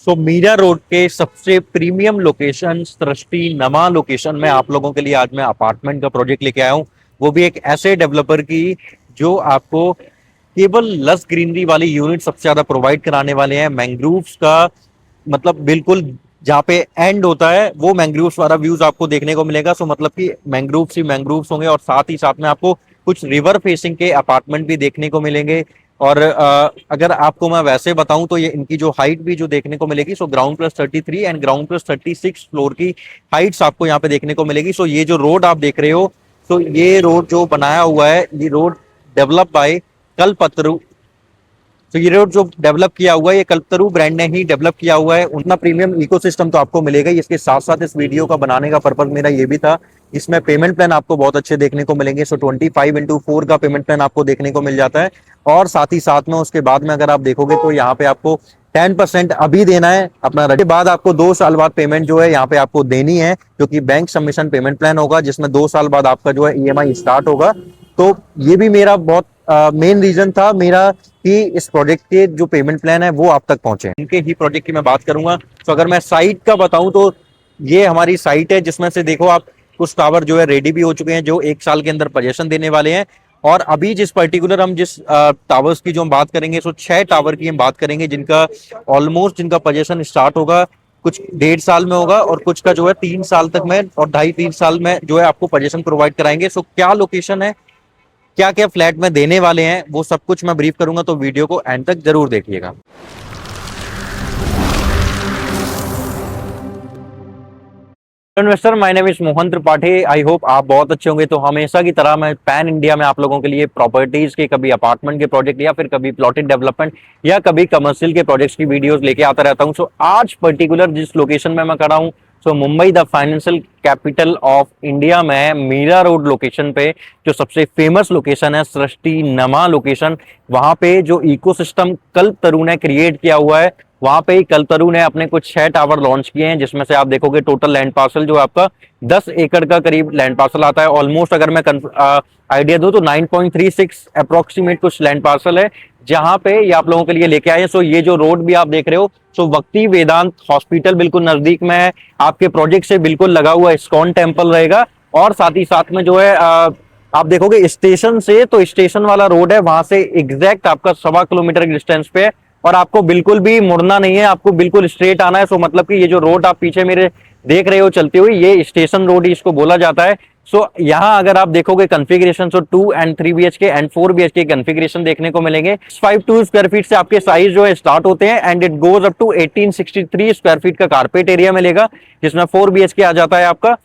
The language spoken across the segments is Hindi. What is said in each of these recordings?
मीरा रोड के सबसे प्रीमियम लोकेशन, सृष्टि नमा लोकेशन में आप लोगों के लिए आज मैं अपार्टमेंट का प्रोजेक्ट लेके आया हूँ। वो भी एक ऐसे डेवलपर की जो आपको केवल लस ग्रीनरी वाली यूनिट सबसे ज्यादा प्रोवाइड कराने वाले हैं। मैंग्रोव्स का मतलब बिल्कुल जहाँ पे एंड होता है वो मैंग्रोव्स वाला व्यूज आपको देखने को मिलेगा। सो मतलब कि मैंग्रोव्स ही मैंग्रोव्स होंगे और साथ ही साथ में आपको कुछ रिवर फेसिंग के अपार्टमेंट भी देखने को मिलेंगे। और अगर आपको मैं वैसे बताऊं तो ये इनकी जो हाइट भी जो देखने को मिलेगी, सो ग्राउंड+33 एंड ग्राउंड+36 फ्लोर की हाइट्स आपको यहाँ पे देखने को मिलेगी। सो ये जो रोड आप देख रहे हो, तो ये रोड जो बनाया हुआ है, ये रोड डेवलप बाय कल्पतरु। तो ये रोड जो डेवलप किया हुआ है, ये कल्पतरु ब्रांड ने ही डेवलप किया हुआ है। उतना प्रीमियम इकोसिस्टम तो आपको मिलेगा ही। इसके साथ साथ इस वीडियो का बनाने का पर्पज मेरा ये भी था, इसमें पेमेंट प्लान आपको बहुत अच्छे देखने को मिलेंगे। सो 25x4 का पेमेंट प्लान आपको देखने को मिल जाता है। और साथ ही साथ में उसके बाद में अगर आप देखोगे तो यहाँ पे आपको 10% अभी देना है अपना, रखे बाद आपको 2 साल बाद पेमेंट जो है यहाँ पे आपको देनी है, क्योंकि बैंक सबमिशन पेमेंट प्लान होगा जिसमें 2 साल बाद आपका जो है ईएमआई स्टार्ट होगा। तो ये भी मेरा बहुत मेन रीजन था मेरा कि इस प्रोजेक्ट के जो पेमेंट प्लान है वो आप तक पहुंचे। इनके ही प्रोजेक्ट की मैं बात करूंगा तो अगर मैं साइट का बताऊं तो ये हमारी साइट है जिसमें से देखो आप कुछ टावर जो है रेडी भी हो चुके हैं जो 1 साल के अंदर पोजीशन देने वाले हैं। और अभी जिस पर्टिकुलर हम जिस टावर्स की जो हम बात करेंगे, सो 6 टावर की हम बात करेंगे जिनका ऑलमोस्ट जिनका पोजीशन स्टार्ट होगा कुछ 1.5 साल में होगा और कुछ का जो है 3 साल तक में और 2.5-3 साल में जो है आपको पोजीशन प्रोवाइड कराएंगे। सो क्या लोकेशन है, क्या क्या फ्लैट में देने वाले हैं, वो सब कुछ मैं ब्रीफ करूंगा, तो वीडियो को एंड तक जरूर देखिएगा। Investor, my name is Mohan Tripathi. I hope आप बहुत अच्छे होंगे। तो हमेशा की तरह मैं पैन इंडिया में आप लोगों के लिए प्रॉपर्टीज के, कभी अपार्टमेंट के प्रोजेक्ट या फिर कभी प्लॉटेड डेवलपमेंट या कभी कमर्शियल के प्रोजेक्ट्स की वीडियोस लेके आता रहता हूं। सो आज पर्टिकुलर जिस लोकेशन में मैं खड़ा हूं, so Mumbai the financial capital of India में मीरा रोड लोकेशन पे जो सबसे फेमस लोकेशन है, सृष्टि नमा लोकेशन, वहां पे जो इकोसिस्टम कल्पतरु ने क्रिएट किया हुआ है, वहां पे ही कल्पतरु ने अपने कुछ 6 टावर लॉन्च किए हैं जिसमें से आप देखोगे टोटल लैंड पार्सल जो आपका 10 एकड़ का करीब लैंड पार्सल आता है। ऑलमोस्ट अगर मैं आइडिया दूं तो 9.36 अप्रोक्सीमेट कुछ लैंड पार्सल है जहां पे ये आप लोगों के लिए लेके आए हैं। सो ये जो रोड भी आप देख रहे हो, सो भक्ति वेदांत हॉस्पिटल बिल्कुल नजदीक में है, आपके प्रोजेक्ट से बिल्कुल लगा हुआ इस्कॉन टेम्पल रहेगा। और साथ ही साथ में जो है आप देखोगे स्टेशन से, तो स्टेशन वाला रोड है वहां से एग्जैक्ट आपका 1.25 किलोमीटर की डिस्टेंस पे है और आपको बिल्कुल भी मुड़ना नहीं है, आपको बिल्कुल स्ट्रेट आना है। सो मतलब कि ये जो रोड आप पीछे मेरे देख रहे हो चलती हुई, ये स्टेशन रोड ही इसको बोला जाता है। सो यहाँ अगर आप देखोगे configuration, so 2 and 3 BHK and 4 BHK configuration देखने को मिलेंगे। 52 स्क्वायर फीट से आपके साइज जो है स्टार्ट होते हैं and it goes up to 1863 square feet का कारपेट एरिया मिलेगा जिसमें 4 BHK आ जाता है आपका।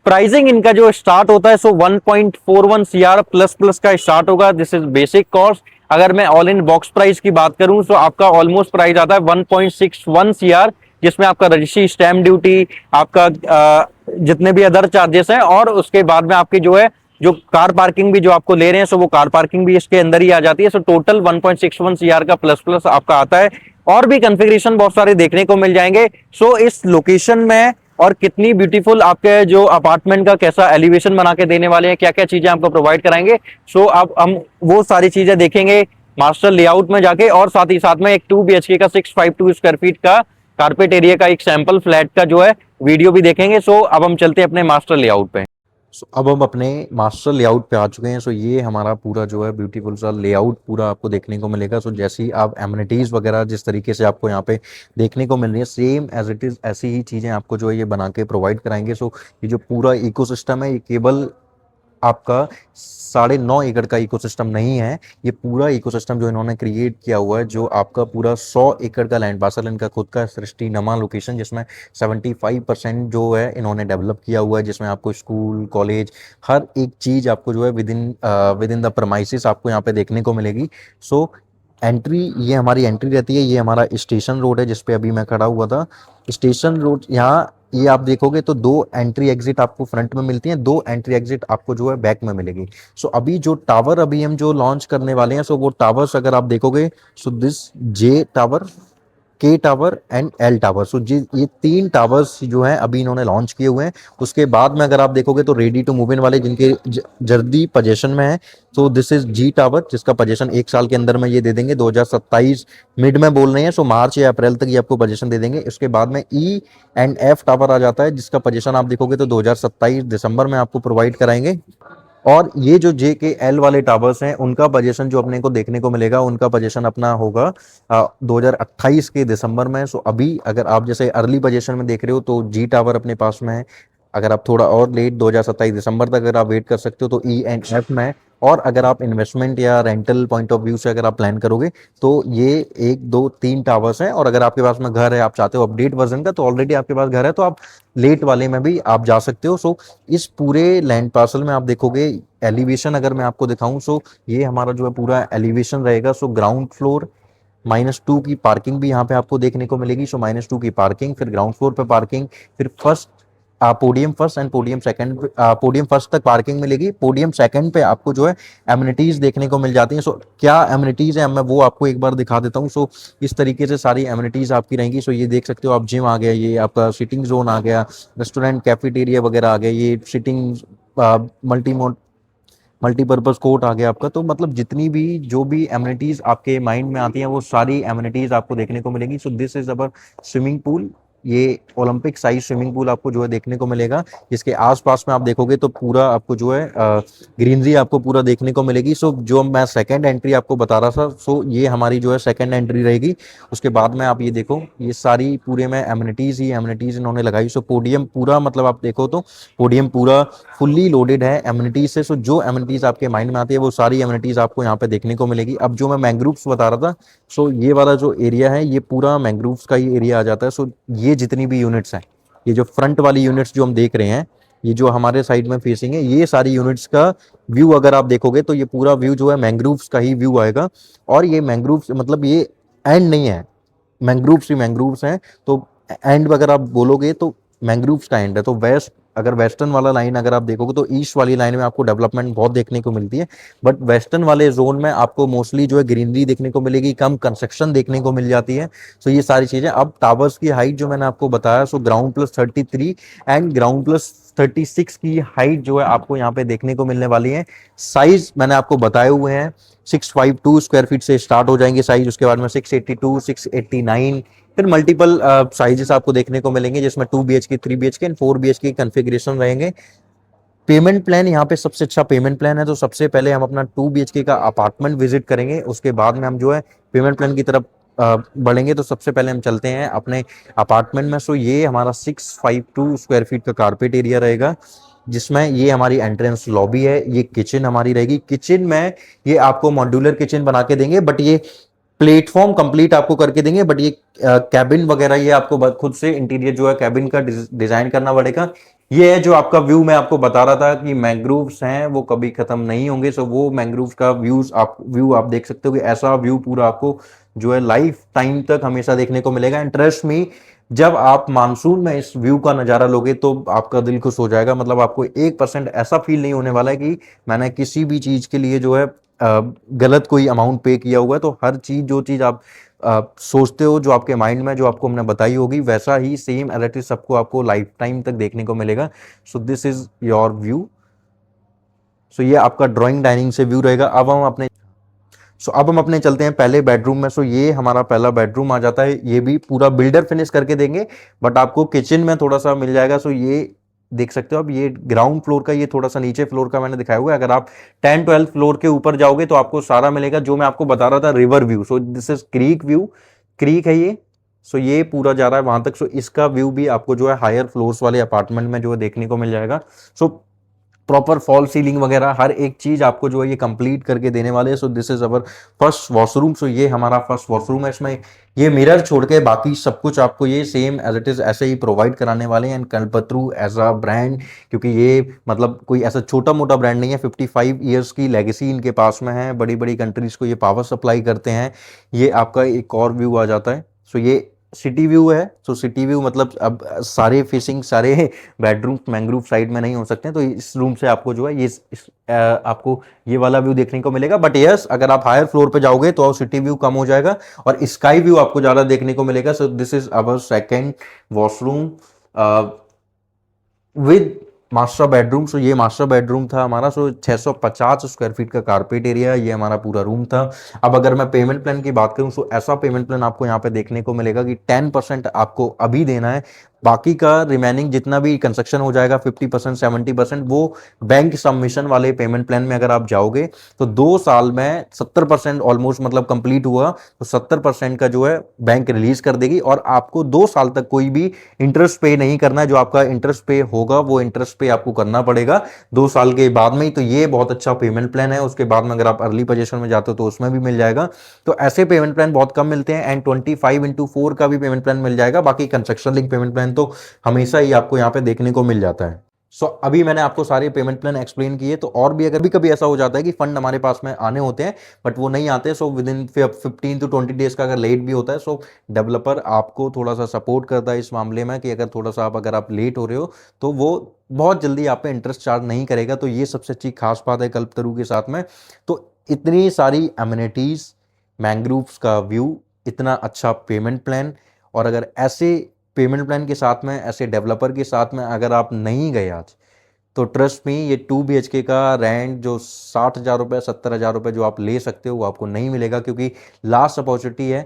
प्राइसिंग इनका जो स्टार्ट होता है, सो 1.41 CR प्लस प्लस का स्टार्ट होगा। This is basic cost. अगर मैं ऑल इन बॉक्स प्राइस की बात करूं तो आपका ऑलमोस्ट प्राइस आता है 1.61 CR, जिसमें आपका रजिस्ट्री, स्टैम्प ड्यूटी, आपका जितने भी अदर चार्जेस हैं और उसके बाद में आपकी जो है जो कार पार्किंग भी जो आपको ले रहे हैं, सो वो कार पार्किंग भी इसके अंदर ही आ जाती है। सो टोटल 1.61 CR का प्लस प्लस आपका आता है और भी कॉन्फ़िगरेशन बहुत सारे देखने को मिल जाएंगे। सो इस लोकेशन में और कितनी ब्यूटीफुल आपके जो अपार्टमेंट का कैसा एलिवेशन बना के देने वाले हैं, क्या क्या चीजें आपको प्रोवाइड कराएंगे, सो अब हम वो सारी चीजें देखेंगे मास्टर लेआउट में जाके। और साथ ही साथ में एक 2 BHK का 652 स्क्वायर फीट का कारपेट एरिया का एक सैंपल फ्लैट का जो है वीडियो भी देखेंगे। सो अब हम चलते हैं अपने मास्टर लेआउट पे। अब हम अपने मास्टर लेआउट पे आ चुके हैं। सो ये हमारा पूरा जो है ब्यूटीफुल सा लेआउट पूरा आपको देखने को मिलेगा। सो जैसी आप एमिनिटीज वगैरह जिस तरीके से आपको यहाँ पे देखने को मिल रही है, सेम एज इट इज ऐसी ही चीज़ें आपको जो है ये बना के प्रोवाइड कराएंगे। सो ये जो पूरा इकोसिस्टम है, ये केवल आपका 9.5 एकड़ का इकोसिस्टम नहीं है, ये पूरा इकोसिस्टम जो इन्होंने क्रिएट किया हुआ है, जो आपका पूरा 100 एकड़ का लैंड पार्सल इनका खुद का सृष्टि नमा लोकेशन, जिसमें 75% जो है इन्होंने डेवलप किया हुआ है, जिसमें आपको स्कूल, कॉलेज, हर एक चीज़ आपको जो है विद इन द प्रमाइसिस आपको यहाँ पे देखने को मिलेगी। सो एंट्री, ये हमारी एंट्री रहती है। ये हमारा स्टेशन रोड है जिसपे अभी मैं खड़ा हुआ था। स्टेशन रोड यहाँ ये आप देखोगे तो 2 एंट्री एग्जिट आपको फ्रंट में मिलती हैं, 2 एंट्री एग्जिट आपको जो है बैक में मिलेगी। सो अभी जो टावर अभी हम जो लॉन्च करने वाले हैं, सो वो टावर्स अगर आप देखोगे, सो दिस जे टावर के टावर एंड एल टावर। सो जी ये 3 टावर्स जो हैं अभी इन्होंने लॉन्च किए हुए हैं। उसके बाद में अगर आप देखोगे तो रेडी टू मूव इन वाले जिनके जल्दी पोजीशन में है, तो दिस इज जी टावर जिसका पोजीशन 1 साल के अंदर में ये दे देंगे, 2027 मिड में बोल रहे हैं, सो मार्च या अप्रैल तक ये आपको पोजीशन दे देंगे। उसके बाद में ई एंड एफ टावर आ जाता है जिसका पोजीशन आप देखोगे तो 2027 दिसंबर में आपको प्रोवाइड कराएंगे। और ये जो जे के एल वाले टावर्स हैं उनका पोजीशन जो अपने को देखने को मिलेगा, उनका पोजीशन अपना होगा 2028 के दिसंबर में। सो अभी अगर आप जैसे अर्ली पोजीशन में देख रहे हो तो जी टावर अपने पास में है। अगर आप थोड़ा और लेट 2027 दिसंबर तक अगर आप वेट कर सकते हो तो ई एंड एफ में है। और अगर आप इन्वेस्टमेंट या रेंटल पॉइंट ऑफ व्यू से अगर आप प्लान करोगे तो ये 1 2 3 टावर्स हैं। और अगर आपके पास में घर है, आप चाहते हो अपडेट वर्जन का, तो ऑलरेडी आपके पास घर है तो आप लेट वाले में भी आप जा सकते हो। सो इस पूरे लैंड पार्सल में आप देखोगे एलिवेशन अगर मैं आपको दिखाऊं, सो ये हमारा जो है पूरा एलिवेशन रहेगा। सो ग्राउंड फ्लोर -2 की पार्किंग भी यहाँ पे आपको देखने को मिलेगी। सो -2 की पार्किंग, फिर ग्राउंड फ्लोर पे पार्किंग, फिर podium first and podium second, podium first तक पार्किंग मिलेगी। पोडियम सेकंड पे आपको जो है एमिनिटीज देखने को मिल जाती हैं। सो क्या एमिनिटीज है मैं वो आपको एक बार दिखा देता हूँ। सो इस तरीके से सारी एमिनिटीज आपकी रहेंगी। सो ये देख सकते हो आप, जिम आ गया, ये आपका सिटिंग जोन आ गया, रेस्टोरेंट कैफेटेरिया वगैरह आ गया, ये सिटिंग मल्टी मल्टीपर्पज कोर्ट आ गया आपका। तो मतलब जितनी भी जो भी एमिनिटीज आपके माइंड में आती हैं वो सारी एमिनिटीज आपको देखने को मिलेगी। सो this is our swimming pool. ये ओलंपिक साइज स्विमिंग पूल आपको जो है देखने को मिलेगा, जिसके आसपास में आप देखोगे तो पूरा आपको जो है ग्रीनरी आपको पूरा देखने को मिलेगी। सो जो मैं सेकंड एंट्री आपको बता रहा था, सो ये हमारी जो है सेकंड एंट्री रहेगी। उसके बाद में आप ये देखो, ये सारी पूरे में एमिनिटीज ही एमिनिटीज इन्होंने लगाई। सो पोडियम पूरा मतलब आप देखो तो पोडियम पूरा फुल्ली लोडेड है एमिनिटीज से। सो जो एमिनिटीज आपके माइंड में आती है वो सारी एमिनिटीज आपको यहाँ पे देखने को मिलेगी। अब जो मैं मैंग्रोव्स बता रहा था, सो ये वाला जो एरिया है ये पूरा मैंग्रोव्स का ही एरिया आ जाता है। सो ये जितनी भी यूनिट्स हैं, ये जो फ्रंट वाली यूनिट्स जो हम देख रहे हैं, ये जो हमारे साइड में फेसिंग है, ये सारी यूनिट्स का व्यू अगर आप देखोगे तो ये पूरा व्यू जो है मैंग्रोव्स का ही व्यू आएगा। और ये मैंग्रोव्स मतलब ये एंड नहीं है, मैंग्रोव्स ही मैंग्रोव्स हैं। तो एंड अगर आप बोलोगे तो मैंग्रोव्स का एंड है। तो वेस्ट अगर वेस्टर्न वाला लाइन अगर आप देखोगे तो ईस्ट वाली लाइन में आपको डेवलपमेंट बहुत देखने को मिलती है, बट वेस्टर्न वाले जोन में आपको मोस्टली जो है ग्रीनरी देखने को मिलेगी, कम कंस्ट्रक्शन देखने को मिल जाती है। सो ये सारी चीजें। अब टावर्स की हाइट जो मैंने आपको बताया, so ground plus 33 and ground plus 36 की हाइट जो है आपको यहाँ पे देखने को मिलने वाली है। साइज मैंने आपको बताए हुए हैं, 652 स्क्वायर फीट से स्टार्ट हो जाएंगे साइज, उसके बाद में 682, 689, फिर मल्टीपल साइजेस आपको देखने को मिलेंगे जिसमें 2 BHK, 3 BHK and 4 BHK configuration रहेंगे। पेमेंट प्लान यहाँ पे सबसे अच्छा पेमेंट प्लान है। तो सबसे पहले हम अपना 2 BHK का अपार्टमेंट विजिट करेंगे, उसके बाद में हम जो है पेमेंट प्लान की तरफ बढ़ेंगे। तो सबसे पहले हम चलते हैं अपने अपार्टमेंट में। सो ये हमारा 652 स्क्वायर फीट का कारपेट एरिया रहेगा, जिसमें ये हमारी एंट्रेंस लॉबी है, ये किचन हमारी रहेगी। किचन में ये आपको मॉड्यूलर किचन बना के देंगे, बट ये प्लेटफॉर्म कंप्लीट आपको करके देंगे, बट ये कैबिन वगैरह ये आपको खुद से इंटीरियर जो है कैबिन का डिजाइन करना पड़ेगा। ये है जो आपका व्यू मैं आपको बता रहा था कि मैंग्रोव्स हैं वो कभी खत्म नहीं होंगे। सो वो मैंग्रोव्स का व्यू आप देख सकते हो कि ऐसा व्यू पूरा आपको जो है लाइफ टाइम तक हमेशा देखने को मिलेगा। एंड ट्रस्ट मी, जब आप मानसून में इस व्यू का नजारा लोगे तो आपका दिल खुश हो जाएगा। मतलब आपको 1% ऐसा फील नहीं होने वाला है कि मैंने किसी भी चीज के लिए जो है गलत कोई अमाउंट पे किया हुआ है। तो हर चीज जो चीज आप सोचते हो, जो आपके माइंड में जो आपको हमने बताई होगी, वैसा ही सेम एलिटिव सबको आपको लाइफ टाइम तक देखने को मिलेगा। So this is your view. So ये आपका ड्राइंग डाइनिंग से व्यू रहेगा। अब हम अपने चलते हैं पहले बेडरूम में। सो ये हमारा पहला बेडरूम आ जाता है, ये भी पूरा बिल्डर फिनिश करके देंगे, बट आपको किचन में थोड़ा सा मिल जाएगा। सो ये देख सकते हो अब, ये ग्राउंड फ्लोर का, ये थोड़ा सा नीचे फ्लोर का मैंने दिखाया हुआ है। अगर आप 10 12 फ्लोर के ऊपर जाओगे तो आपको सारा मिलेगा जो मैं आपको बता रहा था, river view. So this is creek view, creek है ये। सो ये पूरा जा रहा है वहां तक। सो इसका व्यू भी आपको जो है हायर फ्लोर्स वाले अपार्टमेंट में जो है देखने को मिल जाएगा। सो प्रॉपर फॉल सीलिंग वगैरह हर एक चीज आपको जो है ये कंप्लीट करके देने वाले हैं। So this is our first washroom. So ये हमारा फर्स्ट वॉशरूम है, इसमें ये मिरर छोड़ के बाकी सब कुछ आपको ये सेम एज इट इज ऐसे ही प्रोवाइड कराने वाले हैं। And Kalpataru as a brand, क्योंकि ये मतलब कोई ऐसा छोटा मोटा ब्रांड नहीं है, 55 ईयर्स की लेगेसी इनके पास में है, बड़ी बड़ी कंट्रीज को ये पावर सप्लाई करते हैं। ये आपका एक और व्यू आ जाता है। सो ये सिटी व्यू है, तो सिटी व्यू मतलब अब सारे फेसिंग सारे बेडरूम मैंग्रोव साइड में नहीं हो सकते हैं, तो इस रूम से आपको जो है ये आपको ये वाला व्यू देखने को मिलेगा। बट यस, अगर आप हायर फ्लोर पे जाओगे तो सिटी व्यू कम हो जाएगा और स्काई व्यू आपको ज्यादा देखने को मिलेगा। So this is our second washroom with master bedroom. So ये मास्टर बेडरूम था हमारा। सो 650 स्क्वायर फीट का कारपेट एरिया, ये हमारा पूरा रूम था। अब अगर मैं पेमेंट प्लान की बात करूं, तो ऐसा पेमेंट प्लान आपको यहाँ पे देखने को मिलेगा कि 10% आपको अभी देना है, बाकी का रिमेनिंग जितना भी कंस्ट्रक्शन हो जाएगा 50% 70% वो बैंक सबमिशन वाले पेमेंट प्लान में अगर आप जाओगे तो 2 साल में 70% ऑलमोस्ट मतलब कंप्लीट हुआ, तो 70% का जो है बैंक रिलीज कर देगी और आपको 2 साल तक कोई भी इंटरेस्ट पे नहीं करना है। जो आपका इंटरेस्ट पे होगा वो इंटरेस्ट पे आपको करना पड़ेगा 2 साल के बाद में ही। तो ये बहुत अच्छा पेमेंट प्लान है। उसके बाद में अगर आप अर्ली पोजीशन में जाते हो तो उसमें भी मिल जाएगा। तो ऐसे पेमेंट प्लान बहुत कम मिलते हैं एंड 25x4 का भी पेमेंट प्लान मिल जाएगा। बाकी कंस्ट्रक्शन लिंक पेमेंट प्लान तो हमेशा ही आपको यहाँ पे देखने को मिल जाता है। अभी मैंने आपको सारे पेमेंट प्लान एक्सप्लेन किए। तो और भी अगर भी कभी ऐसा हो जाता है कि फंड हमारे पास में आने होते हैं बट वो नहीं आते, so with in 15 to 20 days का अगर लेट भी होता है, सो डेवलपर आपको थोड़ा सा सपोर्ट करता है इस मामले में कि अगर थोड़ा सा अगर आप लेट हो रहे हो तो वो बहुत जल्दी आप पे इंटरेस्ट चार्ज नहीं करेगा। तो ये सबसे अच्छी खास बात है कल्पतरू के साथ में। तो इतनी सारी एमिनिटीज, मैंग्रोव्स का व्यू, इतना अच्छा पेमेंट प्लान, और अगर ऐसे पेमेंट प्लान के साथ में ऐसे डेवलपर के साथ में अगर आप नहीं गए आज, तो ट्रस्ट मी ये 2 BHK का रेंट जो 60,000 रुपये 70,000 रुपये जो आप ले सकते हो वो आपको नहीं मिलेगा, क्योंकि लास्ट अपॉर्चुनिटी है।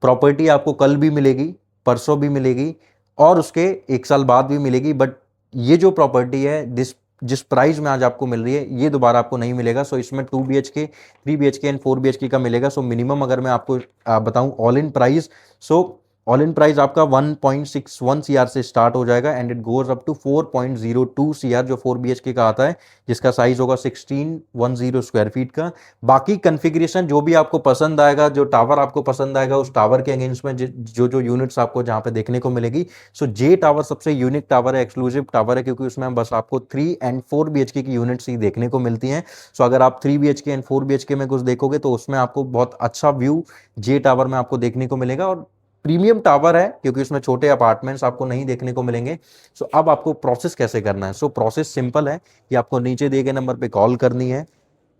प्रॉपर्टी आपको कल भी मिलेगी, परसों भी मिलेगी और उसके 1 साल बाद भी मिलेगी, बट ये जो प्रॉपर्टी है जिस जिस प्राइस में आज आपको मिल रही है ये दोबारा आपको नहीं मिलेगा। सो इसमें 2 BHK 3 BHK एंड 4 BHK का मिलेगा। सो मिनिमम अगर मैं आपको बताऊं all in price, so all in price आपका 1.61 CR से स्टार्ट हो जाएगा and it goes up to 4.02 CR जो 4 BHK का आता है, जिसका साइज होगा 1610 स्क्वायर फीट का। बाकी कन्फिग्रेशन जो भी आपको पसंद आएगा, जो टावर आपको पसंद आएगा, उस टावर के अगेंस्ट में जो जो यूनिट्स आपको जहां पे देखने को मिलेगी। सो जे टावर सबसे यूनिक टावर है, एक्सक्लूसिव टावर है, क्योंकि उसमें बस आपको 3 एंड 4 BHK की यूनिट्स ही देखने को मिलती हैं। सो अगर आप 3 BHK एंड 4 BHK में कुछ देखोगे तो उसमें आपको बहुत अच्छा व्यू जे टावर में आपको देखने को मिलेगा और प्रीमियम टावर है, क्योंकि उसमें छोटे अपार्टमेंट्स आपको नहीं देखने को मिलेंगे। सो अब आपको प्रोसेस कैसे करना है? सो प्रोसेस सिंपल है कि आपको नीचे दिए गए नंबर पे कॉल करनी है,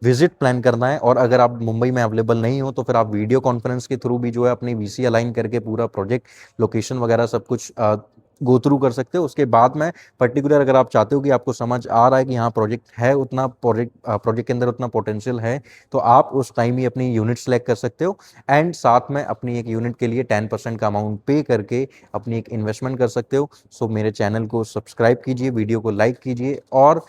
विजिट प्लान करना है, और अगर आप मुंबई में अवेलेबल नहीं हो तो फिर आप वीडियो कॉन्फ्रेंस के थ्रू भी जो है अपनी वीसी अलाइन करके पूरा प्रोजेक्ट लोकेशन वगैरह सब कुछ गो थ्रू कर सकते हो। उसके बाद में पर्टिकुलर अगर आप चाहते हो कि आपको समझ आ रहा है कि हाँ प्रोजेक्ट है, उतना प्रोजेक्ट के अंदर उतना पोटेंशियल है, तो आप उस टाइम ही अपनी यूनिट सेलेक्ट कर सकते हो एंड साथ में अपनी एक यूनिट के लिए 10% का अमाउंट पे करके अपनी एक इन्वेस्टमेंट कर सकते हो। सो मेरे चैनल को सब्सक्राइब कीजिए, वीडियो को लाइक कीजिए, और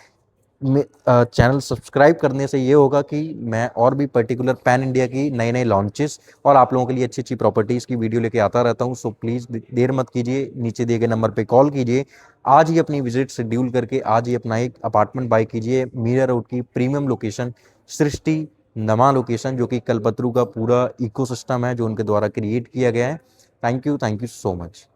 चैनल सब्सक्राइब करने से ये होगा कि मैं और भी पर्टिकुलर पैन इंडिया की नए नए लॉन्चेस और आप लोगों के लिए अच्छी अच्छी प्रॉपर्टीज़ की वीडियो लेके आता रहता हूँ। सो प्लीज़ देर मत कीजिए, नीचे दिए गए नंबर पे कॉल कीजिए, आज ही अपनी विजिट शेड्यूल करके आज ही अपना एक अपार्टमेंट बाय कीजिए मीरा रोड की प्रीमियम लोकेशन सृष्टि नमा लोकेशन, जो कि कल्पतरू का पूरा इकोसिस्टम है जो उनके द्वारा क्रिएट किया गया है। Thank you so much.